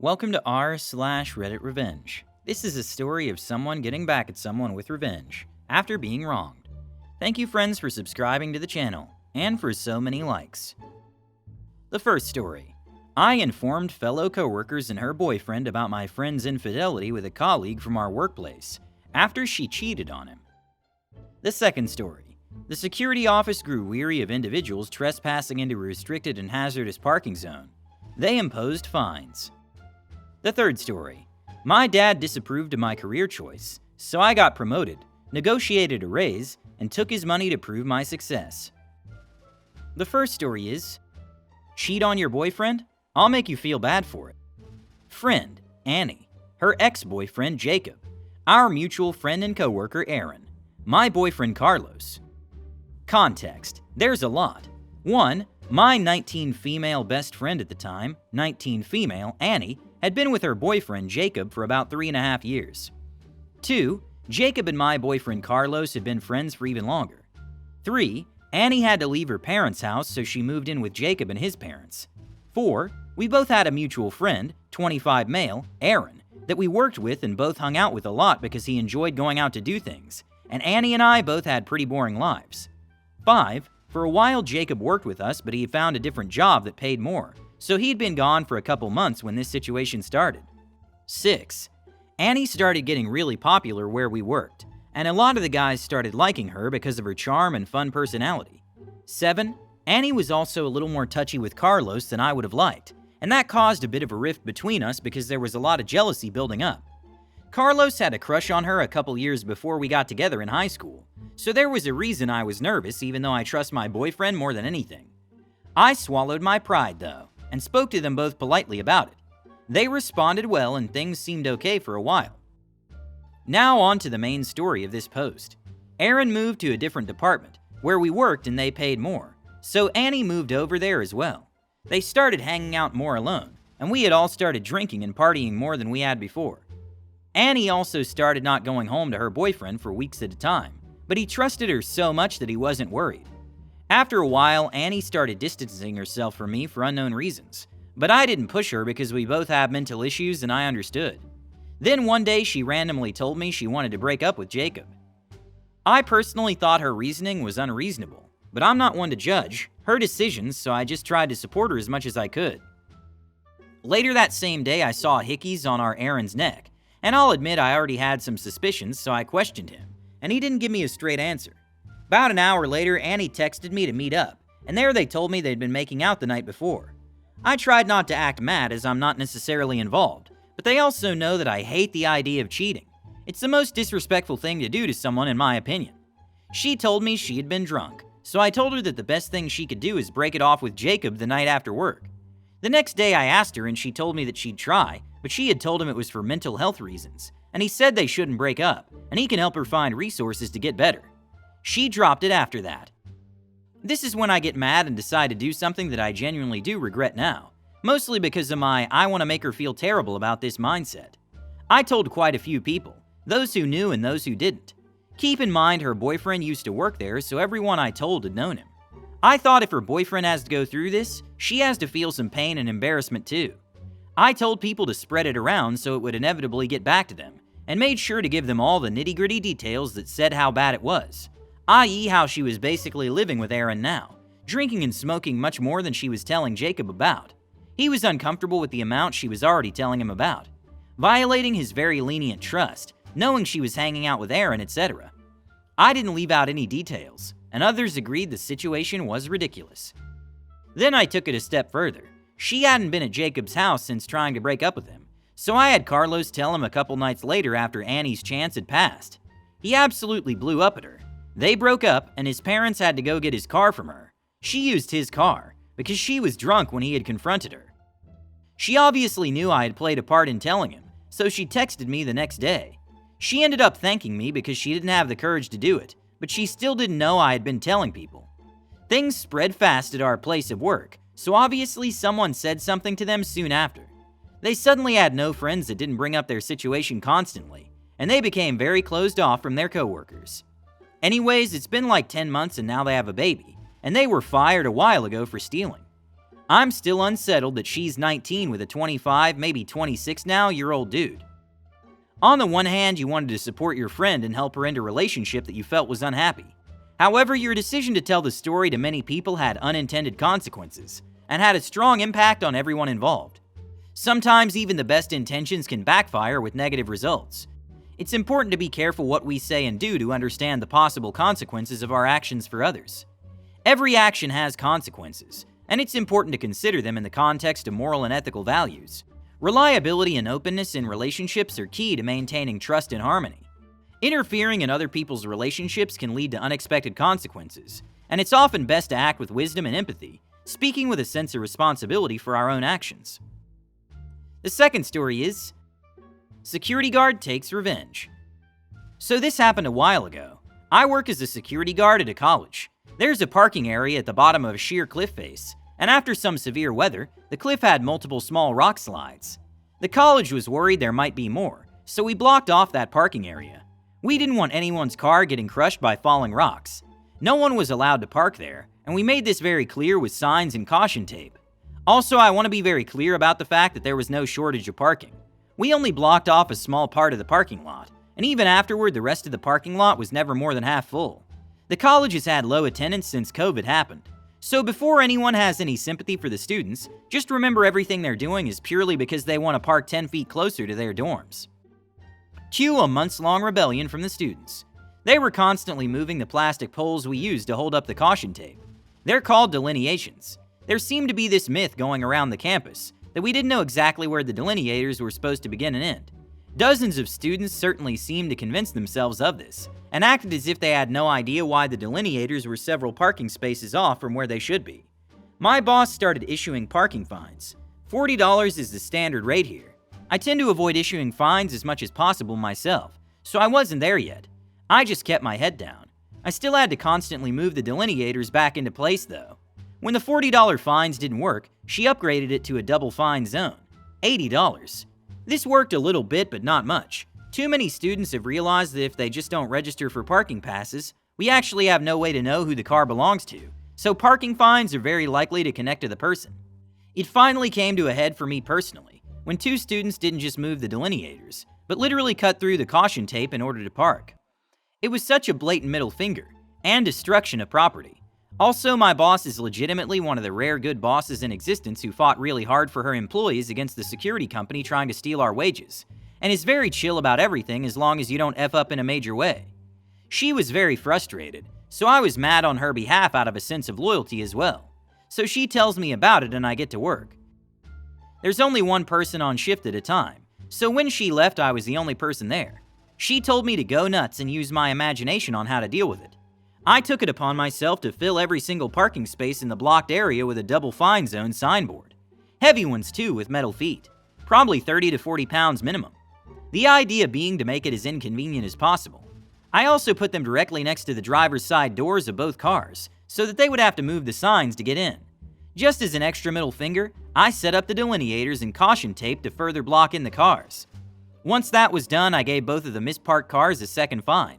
Welcome to r/Reddit Revenge. This is a story of someone getting back at someone with revenge after being wronged. Thank you, friends, for subscribing to the channel and for so many likes. The first story. I informed fellow coworkers and her boyfriend about my friend's infidelity with a colleague from our workplace after she cheated on him. The second story. The security office grew weary of individuals trespassing into a restricted and hazardous parking zone. They imposed fines. The third story. My dad disapproved of my career choice, so I got promoted, negotiated a raise, and took his money to prove my success. The first story is, cheat on your boyfriend? I'll make you feel bad for it. Friend, Annie. Her ex-boyfriend, Jacob. Our mutual friend and coworker, Aaron. My boyfriend, Carlos. Context. There's a lot. 1. My 19 female best friend at the time, 19 female, Annie, had been with her boyfriend, Jacob, for about 3.5 years. 2. Jacob and my boyfriend, Carlos, had been friends for even longer. 3. Annie had to leave her parents' house, so she moved in with Jacob and his parents. 4. We both had a mutual friend, 25 male, Aaron, that we worked with and both hung out with a lot because he enjoyed going out to do things, and Annie and I both had pretty boring lives. 5. For a while, Jacob worked with us, but he found a different job that paid more, so he'd been gone for a couple months when this situation started. 6. Annie started getting really popular where we worked, and a lot of the guys started liking her because of her charm and fun personality. 7. Annie was also a little more touchy with Carlos than I would have liked, and that caused a bit of a rift between us because there was a lot of jealousy building up. Carlos had a crush on her a couple years before we got together in high school, so there was a reason I was nervous even though I trust my boyfriend more than anything. I swallowed my pride though, and spoke to them both politely about it. They responded well and things seemed okay for a while. Now on to the main story of this post. Aaron moved to a different department, where we worked and they paid more, so Annie moved over there as well. They started hanging out more alone, and we had all started drinking and partying more than we had before. Annie also started not going home to her boyfriend for weeks at a time, but he trusted her so much that he wasn't worried. After a while, Annie started distancing herself from me for unknown reasons, but I didn't push her because we both have mental issues and I understood. Then one day she randomly told me she wanted to break up with Jacob. I personally thought her reasoning was unreasonable, but I'm not one to judge her decisions, so I just tried to support her as much as I could. Later that same day, I saw hickeys on our Aaron's neck, and I'll admit I already had some suspicions, so I questioned him, and he didn't give me a straight answer. About an hour later, Annie texted me to meet up, and there they told me they'd been making out the night before. I tried not to act mad as I'm not necessarily involved, but they also know that I hate the idea of cheating. It's the most disrespectful thing to do to someone in my opinion. She told me she had been drunk, so I told her that the best thing she could do is break it off with Jacob the night after work. The next day I asked her and she told me that she'd try, but she had told him it was for mental health reasons, and he said they shouldn't break up, and he can help her find resources to get better. She dropped it after that. This is when I get mad and decide to do something that I genuinely do regret now, mostly because of my I want to make her feel terrible about this mindset. I told quite a few people, those who knew and those who didn't. Keep in mind her boyfriend used to work there, so everyone I told had known him. I thought if her boyfriend has to go through this, she has to feel some pain and embarrassment too. I told people to spread it around so it would inevitably get back to them, and made sure to give them all the nitty-gritty details that said how bad it was, i.e. how she was basically living with Aaron now, drinking and smoking much more than she was telling Jacob about. He was uncomfortable with the amount she was already telling him about, violating his very lenient trust, knowing she was hanging out with Aaron, etc. I didn't leave out any details, and others agreed the situation was ridiculous. Then I took it a step further. She hadn't been at Jacob's house since trying to break up with him, so I had Carlos tell him a couple nights later after Annie's chance had passed. He absolutely blew up at her. They broke up, and his parents had to go get his car from her. She used his car, because she was drunk when he had confronted her. She obviously knew I had played a part in telling him, so she texted me the next day. She ended up thanking me because she didn't have the courage to do it, but she still didn't know I had been telling people. Things spread fast at our place of work, so obviously someone said something to them soon after. They suddenly had no friends that didn't bring up their situation constantly, and they became very closed off from their coworkers. Anyways, it's been like 10 months and now they have a baby, and they were fired a while ago for stealing. I'm still unsettled that she's 19 with a 25, maybe 26 now, year old dude. On the one hand, you wanted to support your friend and help her end a relationship that you felt was unhappy. However, your decision to tell the story to many people had unintended consequences and had a strong impact on everyone involved. Sometimes even the best intentions can backfire with negative results. It's important to be careful what we say and do to understand the possible consequences of our actions for others. Every action has consequences, and it's important to consider them in the context of moral and ethical values. Reliability and openness in relationships are key to maintaining trust and harmony. Interfering in other people's relationships can lead to unexpected consequences, and it's often best to act with wisdom and empathy, speaking with a sense of responsibility for our own actions. The second story is Security Guard Takes Revenge. So this happened a while ago. I work as a security guard at a college. There's a parking area at the bottom of a sheer cliff face, and after some severe weather, the cliff had multiple small rock slides. The college was worried there might be more, so we blocked off that parking area. We didn't want anyone's car getting crushed by falling rocks. No one was allowed to park there, and we made this very clear with signs and caution tape. Also, I want to be very clear about the fact that there was no shortage of parking. We only blocked off a small part of the parking lot, and even afterward, the rest of the parking lot was never more than half full. The college has had low attendance since COVID happened. So before anyone has any sympathy for the students, just remember everything they're doing is purely because they want to park 10 feet closer to their dorms. Cue a months-long rebellion from the students. They were constantly moving the plastic poles we used to hold up the caution tape. They're called delineations. There seemed to be this myth going around the campus that we didn't know exactly where the delineators were supposed to begin and end. Dozens of students certainly seemed to convince themselves of this, and acted as if they had no idea why the delineators were several parking spaces off from where they should be. My boss started issuing parking fines. $40 is the standard rate here. I tend to avoid issuing fines as much as possible myself, so I wasn't there yet. I just kept my head down. I still had to constantly move the delineators back into place though. When the $40 fines didn't work, she upgraded it to a double fine zone, $80. This worked a little bit, but not much. Too many students have realized that if they just don't register for parking passes, we actually have no way to know who the car belongs to, so parking fines are very likely to connect to the person. It finally came to a head for me personally, when two students didn't just move the delineators, but literally cut through the caution tape in order to park. It was such a blatant middle finger, and destruction of property. Also, my boss is legitimately one of the rare good bosses in existence who fought really hard for her employees against the security company trying to steal our wages, and is very chill about everything as long as you don't F up in a major way. She was very frustrated, so I was mad on her behalf out of a sense of loyalty as well. So she tells me about it and I get to work. There's only one person on shift at a time, so when she left I was the only person there. She told me to go nuts and use my imagination on how to deal with it. I took it upon myself to fill every single parking space in the blocked area with a double fine zone signboard. Heavy ones too, with metal feet. Probably 30 to 40 pounds minimum. The idea being to make it as inconvenient as possible. I also put them directly next to the driver's side doors of both cars, so that they would have to move the signs to get in. Just as an extra middle finger, I set up the delineators and caution tape to further block in the cars. Once that was done, I gave both of the misparked cars a second fine.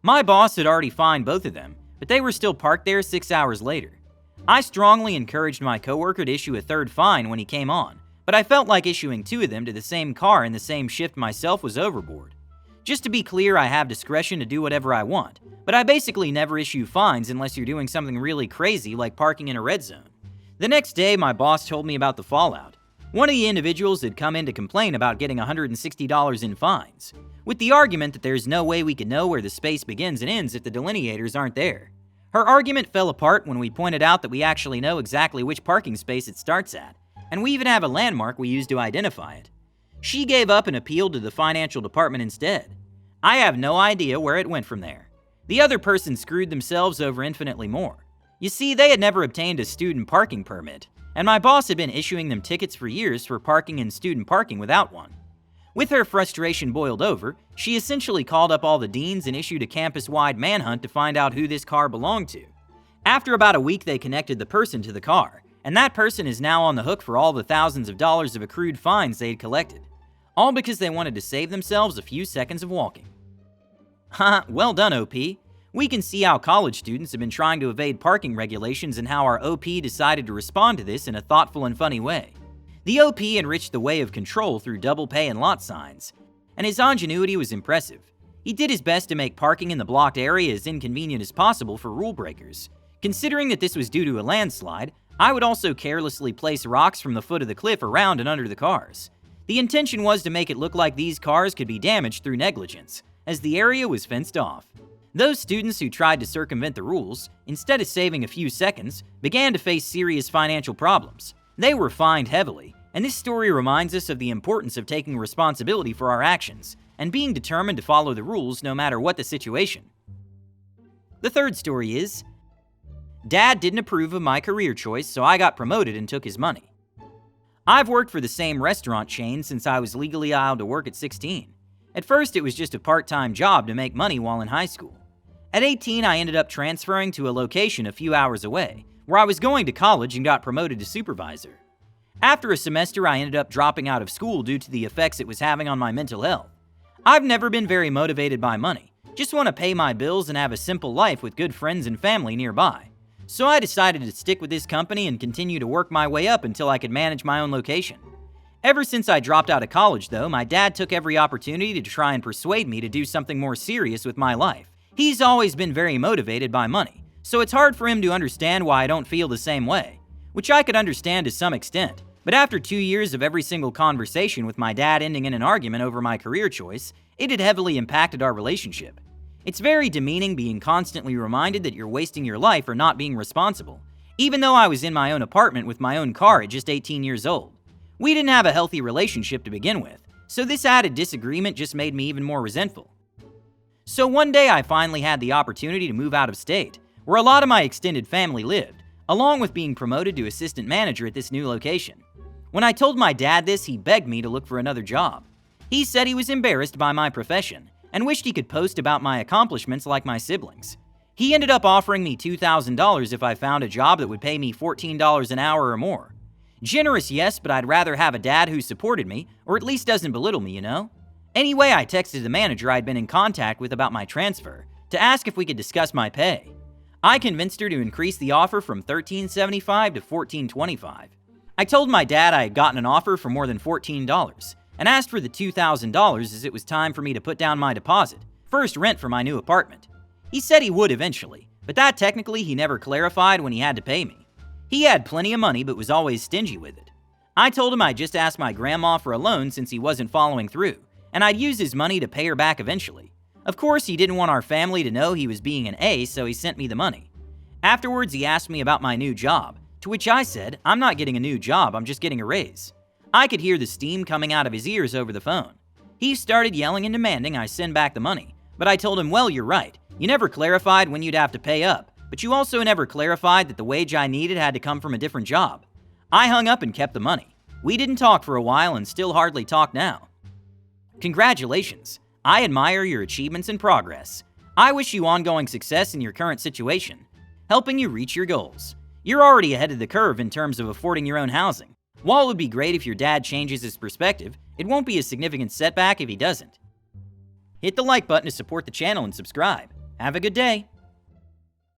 My boss had already fined both of them, but they were still parked there 6 hours later. I strongly encouraged my coworker to issue a third fine when he came on, but I felt like issuing two of them to the same car in the same shift myself was overboard. Just to be clear, I have discretion to do whatever I want, but I basically never issue fines unless you're doing something really crazy like parking in a red zone. The next day, my boss told me about the fallout. One of the individuals had come in to complain about getting $160 in fines, with the argument that there's no way we could know where the space begins and ends if the delineators aren't there. Her argument fell apart when we pointed out that we actually know exactly which parking space it starts at, and we even have a landmark we use to identify it. She gave up and appealed to the financial department instead. I have no idea where it went from there. The other person screwed themselves over infinitely more. You see, they had never obtained a student parking permit, and my boss had been issuing them tickets for years for parking in student parking without one. With her frustration boiled over, she essentially called up all the deans and issued a campus-wide manhunt to find out who this car belonged to. After about a week, they connected the person to the car, and that person is now on the hook for all the thousands of dollars of accrued fines they had collected. All because they wanted to save themselves a few seconds of walking. Haha, well done, OP. We can see how college students have been trying to evade parking regulations and how our OP decided to respond to this in a thoughtful and funny way. The OP enriched the way of control through double pay and lot signs, and his ingenuity was impressive. He did his best to make parking in the blocked area as inconvenient as possible for rule breakers. Considering that this was due to a landslide, I would also carelessly place rocks from the foot of the cliff around and under the cars. The intention was to make it look like these cars could be damaged through negligence, as the area was fenced off. Those students who tried to circumvent the rules, instead of saving a few seconds, began to face serious financial problems. They were fined heavily, and this story reminds us of the importance of taking responsibility for our actions and being determined to follow the rules no matter what the situation. The third story is, Dad didn't approve of my career choice, so I got promoted and took his money. I've worked for the same restaurant chain since I was legally allowed to work at 16. At first, it was just a part-time job to make money while in high school. At 18, I ended up transferring to a location a few hours away, where I was going to college and got promoted to supervisor. After a semester, I ended up dropping out of school due to the effects it was having on my mental health. I've never been very motivated by money, just want to pay my bills and have a simple life with good friends and family nearby. So I decided to stick with this company and continue to work my way up until I could manage my own location. Ever since I dropped out of college, though, my dad took every opportunity to try and persuade me to do something more serious with my life. He's always been very motivated by money, so it's hard for him to understand why I don't feel the same way, which I could understand to some extent. But after 2 years of every single conversation with my dad ending in an argument over my career choice, it had heavily impacted our relationship. It's very demeaning being constantly reminded that you're wasting your life or not being responsible, even though I was in my own apartment with my own car at just 18 years old. We didn't have a healthy relationship to begin with, so this added disagreement just made me even more resentful. So one day I finally had the opportunity to move out of state, where a lot of my extended family lived, along with being promoted to assistant manager at this new location. When I told my dad this, he begged me to look for another job. He said he was embarrassed by my profession and wished he could post about my accomplishments like my siblings. He ended up offering me $2,000 if I found a job that would pay me $14 an hour or more. Generous, yes, but I'd rather have a dad who supported me, or at least doesn't belittle me, you know? Anyway, I texted the manager I'd been in contact with about my transfer to ask if we could discuss my pay. I convinced her to increase the offer from $13.75 to $14.25. I told my dad I had gotten an offer for more than $14 and asked for the $2,000 as it was time for me to put down my deposit, first rent for my new apartment. He said he would eventually, but that technically he never clarified when he had to pay me. He had plenty of money but was always stingy with it. I told him I'd just ask my grandma for a loan since he wasn't following through, and I'd use his money to pay her back eventually. Of course, he didn't want our family to know he was being an ace, so he sent me the money. Afterwards, he asked me about my new job, to which I said, I'm not getting a new job, I'm just getting a raise. I could hear the steam coming out of his ears over the phone. He started yelling and demanding I send back the money, but I told him, well, you're right. You never clarified when you'd have to pay up, but you also never clarified that the wage I needed had to come from a different job. I hung up and kept the money. We didn't talk for a while and still hardly talk now. Congratulations. I admire your achievements and progress. I wish you ongoing success in your current situation, helping you reach your goals. You're already ahead of the curve in terms of affording your own housing. While it would be great if your dad changes his perspective, it won't be a significant setback if he doesn't. Hit the like button to support the channel and subscribe. Have a good day.